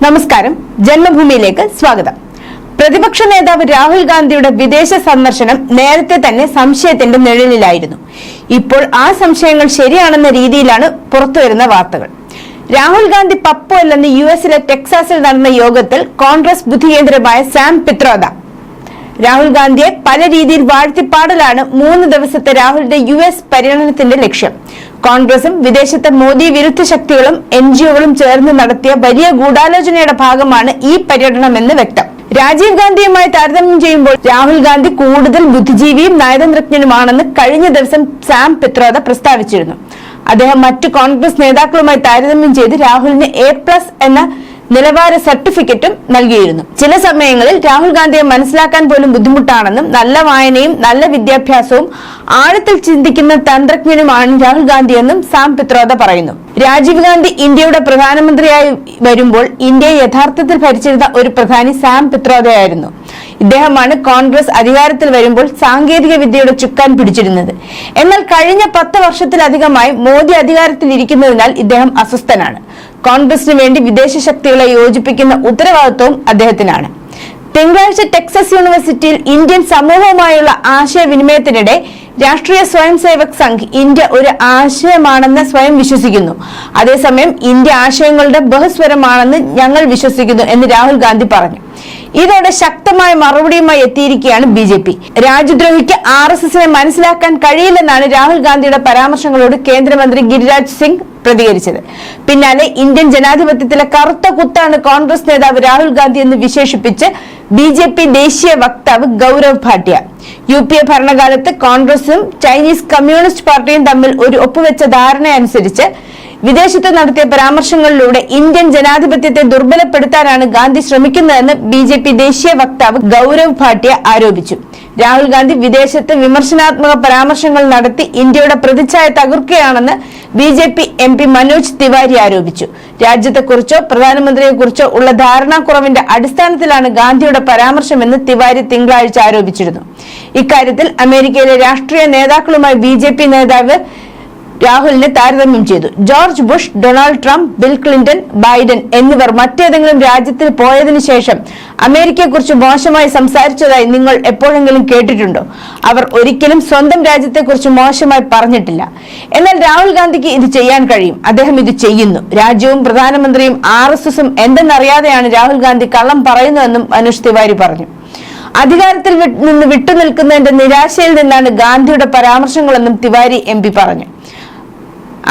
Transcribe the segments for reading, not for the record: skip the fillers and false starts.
നമസ്കാരം, ജന്മഭൂമിയിലേക്ക് സ്വാഗതം. പ്രതിപക്ഷ നേതാവ് രാഹുൽ ഗാന്ധിയുടെ വിദേശ സന്ദർശനം നേരത്തെ തന്നെ സംശയത്തിന്റെ നിഴലിലായിരുന്നു. ഇപ്പോൾ ആ സംശയങ്ങൾ ശരിയാണെന്ന രീതിയിലാണ് പുറത്തുവരുന്ന വാർത്തകൾ. രാഹുൽ ഗാന്ധി പപ്പു അല്ലെന്ന് യുഎസിലെ ടെക്സാസിൽ നടന്ന യോഗത്തിൽ കോൺഗ്രസ് ബുദ്ധികേന്ദ്രമായ സാം പിത്രോദ രാഹുൽ ഗാന്ധിയെ പല രീതിയിൽ വാഴ്ത്തിപ്പാടലാണ് 3 ദിവസത്തെ രാഹുലിന്റെ യുഎസ് പര്യടനത്തിന്റെ ലക്ഷ്യം. കോൺഗ്രസും വിദേശത്തെ മോദി വിരുദ്ധ ശക്തികളും എൻജിഒകളും ചേർന്ന് നടത്തിയ വലിയ ഗൂഢാലോചനയുടെ ഭാഗമാണ് ഈ പര്യടനമെന്ന് വ്യക്തം. രാജീവ് ഗാന്ധിയുമായി താരതമ്യം ചെയ്യുമ്പോൾ രാഹുൽ ഗാന്ധി കൂടുതൽ ബുദ്ധിജീവിയും നയതന്ത്രജ്ഞനുമാണെന്ന് കഴിഞ്ഞ ദിവസം സാം പിത്രോദ പ്രസ്താവിച്ചിരുന്നു. അദ്ദേഹം മറ്റു കോൺഗ്രസ് നേതാക്കളുമായി താരതമ്യം ചെയ്ത് രാഹുലിന് A+ എന്ന നിലവാര സർട്ടിഫിക്കറ്റും നൽകിയിരുന്നു. ചില സമയങ്ങളിൽ രാഹുൽ ഗാന്ധിയെ മനസ്സിലാക്കാൻ പോലും ബുദ്ധിമുട്ടാണെന്നും നല്ല വായനയും നല്ല വിദ്യാഭ്യാസവും ആഴത്തിൽ ചിന്തിക്കുന്ന തന്ത്രജ്ഞനുമാണ് രാഹുൽ ഗാന്ധിയെന്നും സാം പിത്രോദ പറയുന്നു. രാജീവ് ഗാന്ധി ഇന്ത്യയുടെ പ്രധാനമന്ത്രിയായി വരുമ്പോൾ ഇന്ത്യയെ യഥാർത്ഥത്തിൽ ഭരിച്ചിരുന്ന ഒരു പ്രധാനി സാം പിത്രോദയായിരുന്നു. ഇദ്ദേഹമാണ് കോൺഗ്രസ് അധികാരത്തിൽ വരുമ്പോൾ സാങ്കേതിക വിദ്യയുടെ ചുക്കാൻ പിടിച്ചിരുന്നത്. എന്നാൽ കഴിഞ്ഞ 10 വർഷത്തിലധികമായി മോദി അധികാരത്തിൽ ഇരിക്കുന്നതിനാൽ ഇദ്ദേഹം അസ്വസ്ഥനാണ്. കോൺഗ്രസിന് വേണ്ടി വിദേശ ശക്തികളെ യോജിപ്പിക്കുന്ന ഉത്തരവാദിത്വവും അദ്ദേഹത്തിനാണ്. തിങ്കളാഴ്ച ടെക്സസ് യൂണിവേഴ്സിറ്റിയിൽ ഇന്ത്യൻ സമൂഹവുമായുള്ള ആശയവിനിമയത്തിനിടെ രാഷ്ട്രീയ സ്വയം സേവക് സംഘ് ഇന്ത്യ ഒരു ആശയമാണെന്ന് സ്വയം വിശ്വസിക്കുന്നു, അതേസമയം ഇന്ത്യ ആശയങ്ങളുടെ ബഹുസ്വരമാണെന്ന് ഞങ്ങൾ വിശ്വസിക്കുന്നു എന്ന് രാഹുൽ ഗാന്ധി പറഞ്ഞു. ഇതോടെ ശക്തമായ മറുപടിയുമായി എത്തിയിരിക്കുകയാണ് BJP. രാജ്യദ്രോഹിക്ക് RSSനെ മനസ്സിലാക്കാൻ കഴിയില്ലെന്നാണ് രാഹുൽ ഗാന്ധിയുടെ പരാമർശങ്ങളോട് കേന്ദ്രമന്ത്രി ഗിരിരാജ് സിംഗ് പ്രതികരിച്ചത്. പിന്നാലെ ഇന്ത്യൻ ജനാധിപത്യത്തിലെ കറുത്ത കുത്താണ് കോൺഗ്രസ് നേതാവ് രാഹുൽ ഗാന്ധി എന്ന് വിശേഷിപ്പിച്ച് BJP ദേശീയ വക്താവ് ഗൗരവ് ഭാട്ടിയ. UPA ഭരണകാലത്ത് കോൺഗ്രസും ചൈനീസ് കമ്മ്യൂണിസ്റ്റ് പാർട്ടിയും തമ്മിൽ ഒരു ഒപ്പുവെച്ച ധാരണയനുസരിച്ച് വിദേശത്ത് നടത്തിയ പരാമർശങ്ങളിലൂടെ ഇന്ത്യൻ ജനാധിപത്യത്തെ ദുർബലപ്പെടുത്താനാണ് ഗാന്ധി ശ്രമിക്കുന്നതെന്ന് BJP ദേശീയ വക്താവ് ഗൗരവ് ഭാട്ടിയ ആരോപിച്ചു. രാഹുൽ ഗാന്ധി വിദേശത്ത് വിമർശനാത്മക പരാമർശങ്ങൾ നടത്തി ഇന്ത്യയുടെ പ്രതിച്ഛായ തകർക്കുകയാണെന്ന് BJP MP മനോജ് തിവാരി ആരോപിച്ചു. രാജ്യത്തെക്കുറിച്ചോ പ്രധാനമന്ത്രിയെക്കുറിച്ചോ ഉള്ള ധാരണാക്കുറവിന്റെ അടിസ്ഥാനത്തിലാണ് ഗാന്ധിയുടെ പരാമർശമെന്ന് തിവാരി തിങ്കളാഴ്ച ആരോപിച്ചിരുന്നു. ഇക്കാര്യത്തിൽ അമേരിക്കയിലെ രാഷ്ട്രീയ നേതാക്കളുമായി BJP നേതാവ് രാഹുലിനെ താരതമ്യം ചെയ്തു. George Bush, Donald Trump, bill Clinton, Biden എന്നിവർ മറ്റേതെങ്കിലും രാജ്യത്തിൽ പോയതിനു ശേഷം അമേരിക്കയെക്കുറിച്ച് മോശമായി സംസാരിച്ചതായി നിങ്ങൾ എപ്പോഴെങ്കിലും കേട്ടിട്ടുണ്ടോ? അവർ ഒരിക്കലും സ്വന്തം രാജ്യത്തെക്കുറിച്ച് മോശമായി പറഞ്ഞിട്ടില്ല. എന്നാൽ രാഹുൽ ഗാന്ധിക്ക് ഇത് ചെയ്യാൻ കഴിയും. അദ്ദേഹം ഇത് ചെയ്യുന്നു. രാജ്യവും പ്രധാനമന്ത്രിയും RSSും എന്തെന്നറിയാതെയാണ് രാഹുൽ ഗാന്ധി കള്ളം പറയുന്നതെന്നും മനോജ് തിവാരി പറഞ്ഞു. അധികാരത്തിൽ നിന്ന് വിട്ടുനിൽക്കുന്നതിന്റെ നിരാശയിൽ നിന്നാണ് ഗാന്ധിയുടെ പരാമർശങ്ങളെന്നും തിവാരി MP പറഞ്ഞു.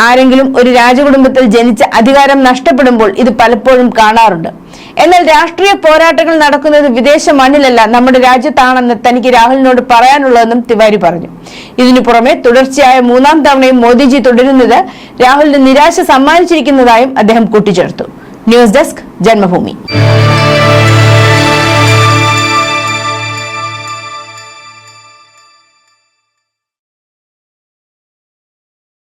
ആരെങ്കിലും ഒരു രാജകുടുംബത്തിൽ ജനിച്ച് അധികാരം നഷ്ടപ്പെടുമ്പോൾ ഇത് പലപ്പോഴും കാണാറുണ്ട്. എന്നാൽ രാഷ്ട്രീയ പോരാട്ടങ്ങൾ നടക്കുന്നത് വിദേശ മണ്ണിലല്ല, നമ്മുടെ രാജ്യത്താണെന്ന് തനിക്ക് രാഹുലിനോട് പറയാനുള്ളതെന്നും തിവാരി പറഞ്ഞു. ഇതിനു പുറമെ തുടർച്ചയായ 3ാം തവണയും മോദിജി തുടരുന്നത് രാഹുലിന് നിരാശ സമ്മാനിച്ചിരിക്കുന്നതായും അദ്ദേഹം കൂട്ടിച്ചേർത്തു. News desk, Janmabhumi.